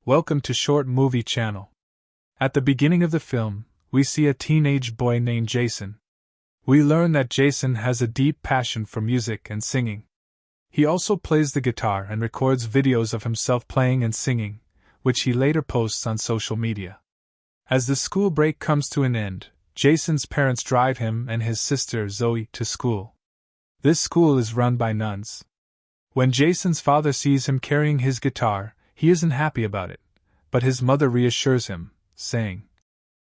Welcome to Short Movie Channel. At the beginning of the film, we see a teenage boy named Jason. We learn that Jason has a deep passion for music and singing. He also plays the guitar and records videos of himself playing and singing, which he later posts on social media. As the school break comes to an end, Jason's parents drive him and his sister Zoe to school. This school is run by nuns. When Jason's father sees him carrying his guitar, he isn't happy about it, but his mother reassures him, saying,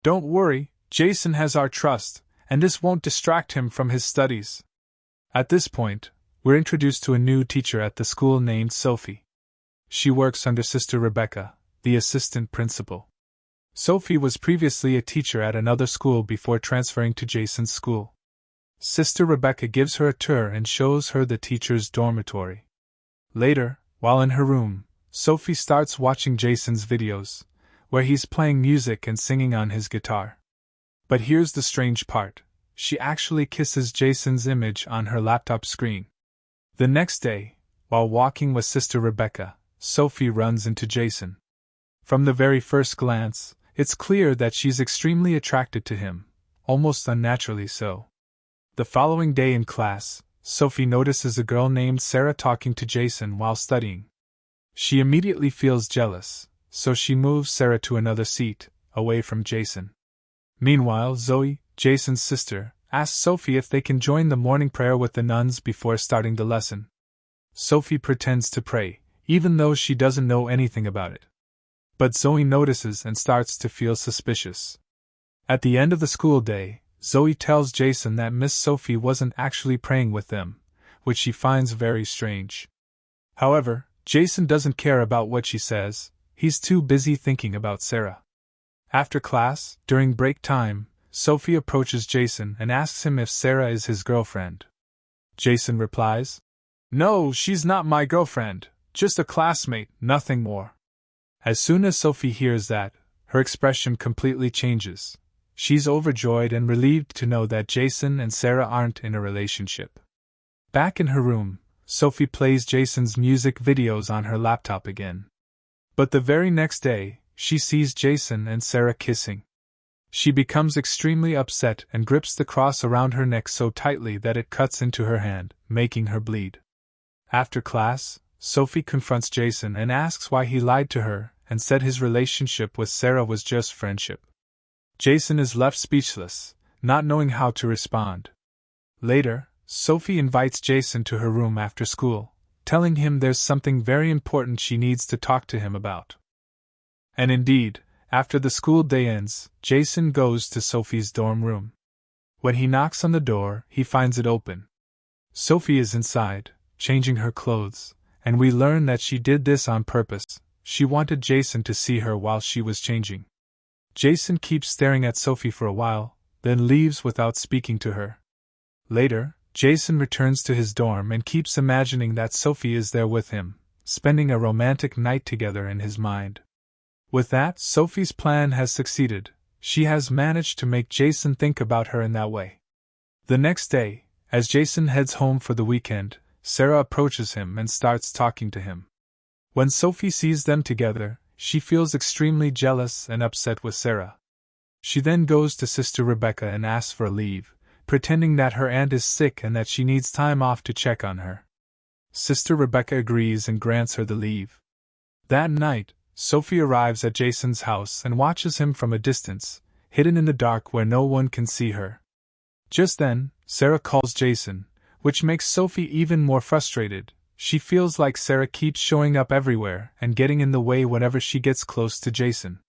"Don't worry, Jason has our trust, and this won't distract him from his studies." At this point, we're introduced to a new teacher at the school named Sophie. She works under Sister Rebecca, the assistant principal. Sophie was previously a teacher at another school before transferring to Jason's school. Sister Rebecca gives her a tour and shows her the teacher's dormitory. Later, while in her room, Sophie starts watching Jason's videos, where he's playing music and singing on his guitar. But here's the strange part: she actually kisses Jason's image on her laptop screen. The next day, while walking with Sister Rebecca, Sophie runs into Jason. From the very first glance, it's clear that she's extremely attracted to him, almost unnaturally so. The following day in class, Sophie notices a girl named Sarah talking to Jason while studying. She immediately feels jealous, so she moves Sarah to another seat, away from Jason. Meanwhile, Zoe, Jason's sister, asks Sophie if they can join the morning prayer with the nuns before starting the lesson. Sophie pretends to pray, even though she doesn't know anything about it. But Zoe notices and starts to feel suspicious. At the end of the school day, Zoe tells Jason that Miss Sophie wasn't actually praying with them, which she finds very strange. However, Jason doesn't care about what she says, he's too busy thinking about Sarah. After class, during break time, Sophie approaches Jason and asks him if Sarah is his girlfriend. Jason replies, "No, she's not my girlfriend, just a classmate, nothing more." As soon as Sophie hears that, her expression completely changes. She's overjoyed and relieved to know that Jason and Sarah aren't in a relationship. Back in her room, Sophie plays Jason's music videos on her laptop again. But the very next day, she sees Jason and Sarah kissing. She becomes extremely upset and grips the cross around her neck so tightly that it cuts into her hand, making her bleed. After class, Sophie confronts Jason and asks why he lied to her and said his relationship with Sarah was just friendship. Jason is left speechless, not knowing how to respond. Later, Sophie invites Jason to her room after school, telling him there's something very important she needs to talk to him about. And indeed, after the school day ends, Jason goes to Sophie's dorm room. When he knocks on the door, he finds it open. Sophie is inside, changing her clothes, and we learn that she did this on purpose. She wanted Jason to see her while she was changing. Jason keeps staring at Sophie for a while, then leaves without speaking to her. Later, Jason returns to his dorm and keeps imagining that Sophie is there with him, spending a romantic night together in his mind. With that, Sophie's plan has succeeded. She has managed to make Jason think about her in that way. The next day, as Jason heads home for the weekend, Sarah approaches him and starts talking to him. When Sophie sees them together, she feels extremely jealous and upset with Sarah. She then goes to Sister Rebecca and asks for a leave, pretending that her aunt is sick and that she needs time off to check on her. Sister Rebecca agrees and grants her the leave. That night, Sophie arrives at Jason's house and watches him from a distance, hidden in the dark where no one can see her. Just then, Sarah calls Jason, which makes Sophie even more frustrated. She feels like Sarah keeps showing up everywhere and getting in the way whenever she gets close to Jason.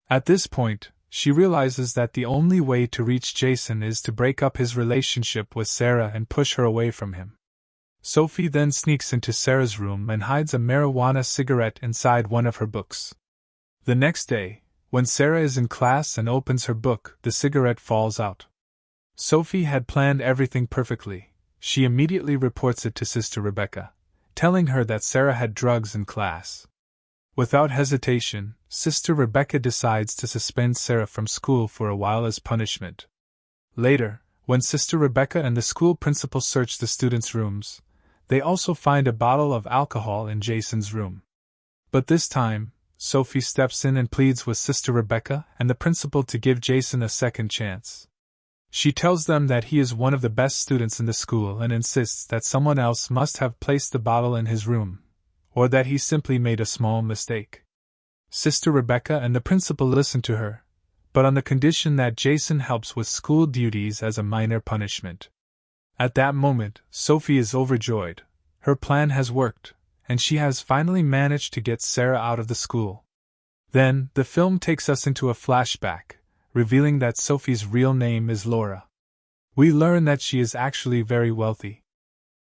At this point, she realizes that the only way to reach Jason is to break up his relationship with Sarah and push her away from him. Sophie then sneaks into Sarah's room and hides a marijuana cigarette inside one of her books. The next day, when Sarah is in class and opens her book, the cigarette falls out. Sophie had planned everything perfectly. She immediately reports it to Sister Rebecca, telling her that Sarah had drugs in class. Without hesitation, Sister Rebecca decides to suspend Sarah from school for a while as punishment. Later, when Sister Rebecca and the school principal search the students' rooms, they also find a bottle of alcohol in Jason's room. But this time, Sophie steps in and pleads with Sister Rebecca and the principal to give Jason a second chance. She tells them that he is one of the best students in the school and insists that someone else must have placed the bottle in his room, or that he simply made a small mistake. Sister Rebecca and the principal listen to her, but on the condition that Jason helps with school duties as a minor punishment. At that moment, Sophie is overjoyed. Her plan has worked, and she has finally managed to get Sarah out of the school. Then, the film takes us into a flashback, revealing that Sophie's real name is Laura. We learn that she is actually very wealthy.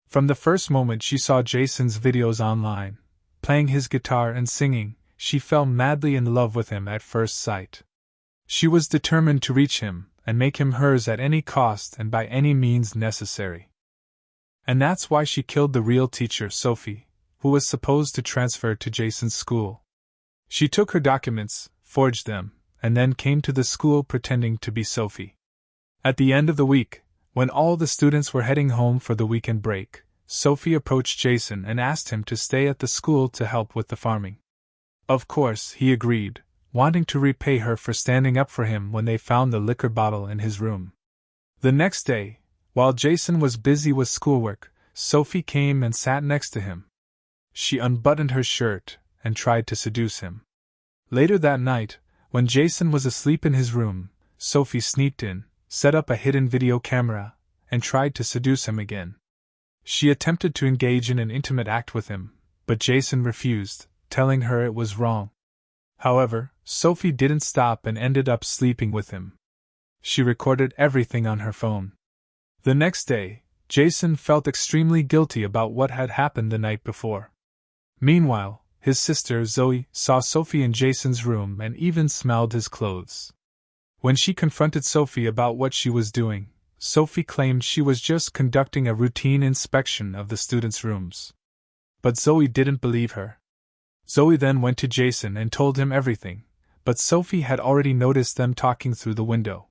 From the first moment she saw Jason's videos online, playing his guitar and singing, she fell madly in love with him at first sight. She was determined to reach him and make him hers at any cost and by any means necessary. And that's why she killed the real teacher, Sophie, who was supposed to transfer to Jason's school. She took her documents, forged them, and then came to the school pretending to be Sophie. At the end of the week, when all the students were heading home for the weekend break, Sophie approached Jason and asked him to stay at the school to help with the farming. Of course, he agreed, wanting to repay her for standing up for him when they found the liquor bottle in his room. The next day, while Jason was busy with schoolwork, Sophie came and sat next to him. She unbuttoned her shirt and tried to seduce him. Later that night, when Jason was asleep in his room, Sophie sneaked in, set up a hidden video camera, and tried to seduce him again. She attempted to engage in an intimate act with him, but Jason refused, telling her it was wrong. However, Sophie didn't stop and ended up sleeping with him. She recorded everything on her phone. The next day, Jason felt extremely guilty about what had happened the night before. Meanwhile, his sister Zoe saw Sophie in Jason's room and even smelled his clothes. When she confronted Sophie about what she was doing, Sophie claimed she was just conducting a routine inspection of the students' rooms. But Zoe didn't believe her. Zoe then went to Jason and told him everything, but Sophie had already noticed them talking through the window.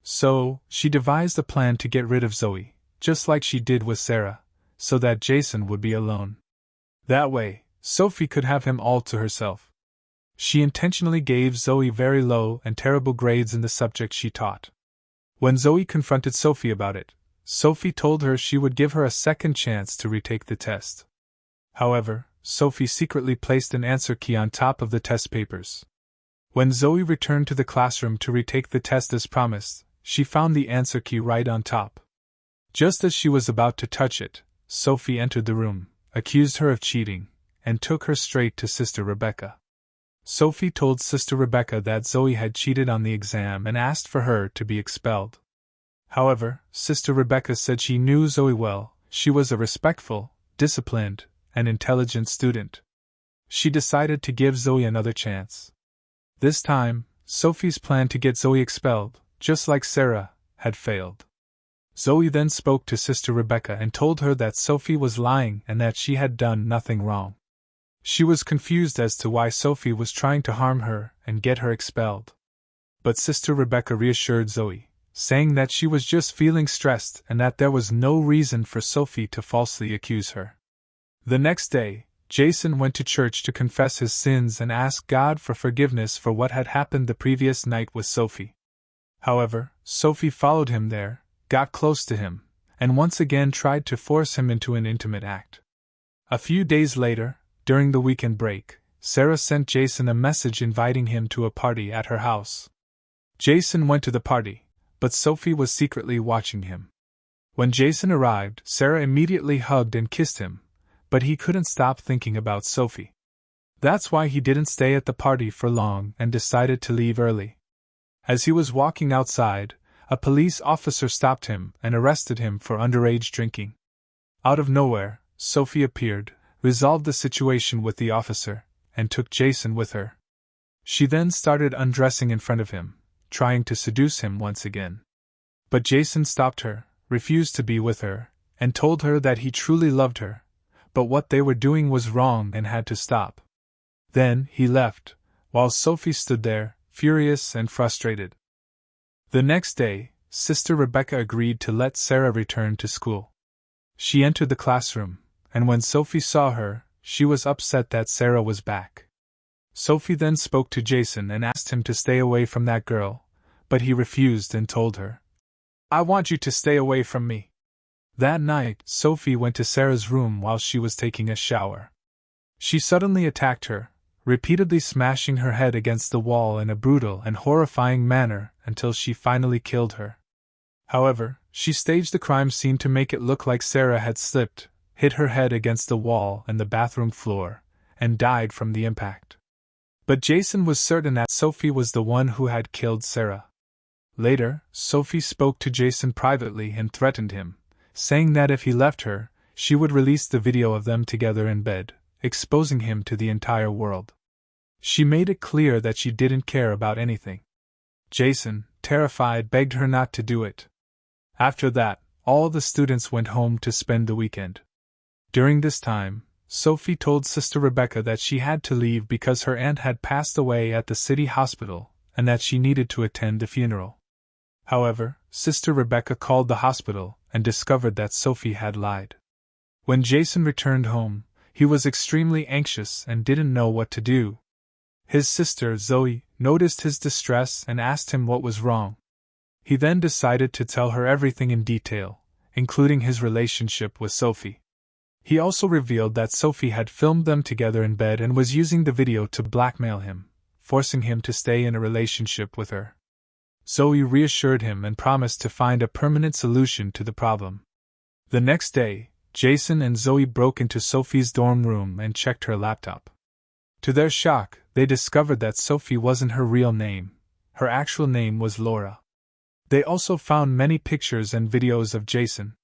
So, she devised a plan to get rid of Zoe, just like she did with Sarah, so that Jason would be alone. That way, Sophie could have him all to herself. She intentionally gave Zoe very low and terrible grades in the subject she taught. When Zoe confronted Sophie about it, Sophie told her she would give her a second chance to retake the test. However, Sophie secretly placed an answer key on top of the test papers. When Zoe returned to the classroom to retake the test as promised, she found the answer key right on top. Just as she was about to touch it, Sophie entered the room, accused her of cheating, and took her straight to Sister Rebecca. Sophie told Sister Rebecca that Zoe had cheated on the exam and asked for her to be expelled. However, Sister Rebecca said she knew Zoe well. She was a respectful, disciplined, and intelligent student. She decided to give Zoe another chance. This time, Sophie's plan to get Zoe expelled, just like Sarah, had failed. Zoe then spoke to Sister Rebecca and told her that Sophie was lying and that she had done nothing wrong. She was confused as to why Sophie was trying to harm her and get her expelled. But Sister Rebecca reassured Zoe, saying that she was just feeling stressed and that there was no reason for Sophie to falsely accuse her. The next day, Jason went to church to confess his sins and ask God for forgiveness for what had happened the previous night with Sophie. However, Sophie followed him there, got close to him, and once again tried to force him into an intimate act. A few days later, during the weekend break, Sarah sent Jason a message inviting him to a party at her house. Jason went to the party, but Sophie was secretly watching him. When Jason arrived, Sarah immediately hugged and kissed him, but he couldn't stop thinking about Sophie. That's why he didn't stay at the party for long and decided to leave early. As he was walking outside, a police officer stopped him and arrested him for underage drinking. Out of nowhere, Sophie appeared, resolved the situation with the officer, and took Jason with her. She then started undressing in front of him, trying to seduce him once again. But Jason stopped her, refused to be with her, and told her that he truly loved her, but what they were doing was wrong and had to stop. Then he left, while Sophie stood there, furious and frustrated. The next day, Sister Rebecca agreed to let Sarah return to school. She entered the classroom, and when Sophie saw her, she was upset that Sarah was back. Sophie then spoke to Jason and asked him to stay away from that girl, but he refused and told her, "I want you to stay away from me." That night, Sophie went to Sarah's room while she was taking a shower. She suddenly attacked her, repeatedly smashing her head against the wall in a brutal and horrifying manner until she finally killed her. However, she staged the crime scene to make it look like Sarah had slipped, hit her head against the wall and the bathroom floor, and died from the impact. But Jason was certain that Sophie was the one who had killed Sarah. Later, Sophie spoke to Jason privately and threatened him, saying that if he left her, she would release the video of them together in bed, exposing him to the entire world. She made it clear that she didn't care about anything. Jason, terrified, begged her not to do it. After that, all the students went home to spend the weekend. During this time, Sophie told Sister Rebecca that she had to leave because her aunt had passed away at the city hospital and that she needed to attend the funeral. However, Sister Rebecca called the hospital and discovered that Sophie had lied. When Jason returned home, he was extremely anxious and didn't know what to do. His sister, Zoe, noticed his distress and asked him what was wrong. He then decided to tell her everything in detail, including his relationship with Sophie. He also revealed that Sophie had filmed them together in bed and was using the video to blackmail him, forcing him to stay in a relationship with her. Zoe reassured him and promised to find a permanent solution to the problem. The next day, Jason and Zoe broke into Sophie's dorm room and checked her laptop. To their shock, they discovered that Sophie wasn't her real name. Her actual name was Laura. They also found many pictures and videos of Jason.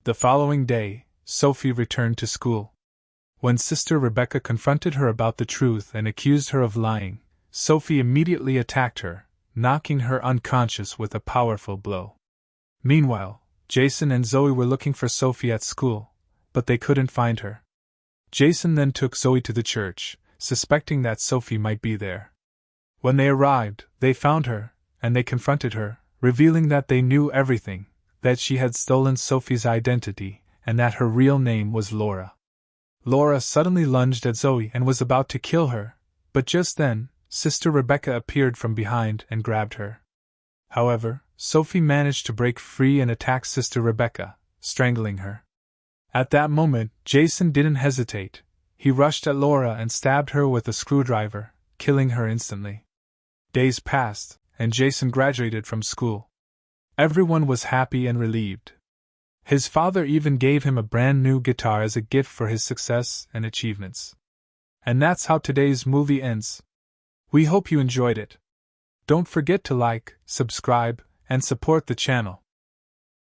The following day, Sophie returned to school. When Sister Rebecca confronted her about the truth and accused her of lying, Sophie immediately attacked her, knocking her unconscious with a powerful blow. Meanwhile, Jason and Zoe were looking for Sophie at school, but they couldn't find her. Jason then took Zoe to the church, suspecting that Sophie might be there. When they arrived, they found her, and they confronted her, revealing that they knew everything, that she had stolen Sophie's identity, and that her real name was Laura. Laura suddenly lunged at Zoe and was about to kill her, but just then, Sister Rebecca appeared from behind and grabbed her. However, Sophie managed to break free and attack Sister Rebecca, strangling her. At that moment, Jason didn't hesitate. He rushed at Laura and stabbed her with a screwdriver, killing her instantly. Days passed, and Jason graduated from school. Everyone was happy and relieved. His father even gave him a brand new guitar as a gift for his success and achievements. And that's how today's movie ends. We hope you enjoyed it. Don't forget to like, subscribe, and support the channel.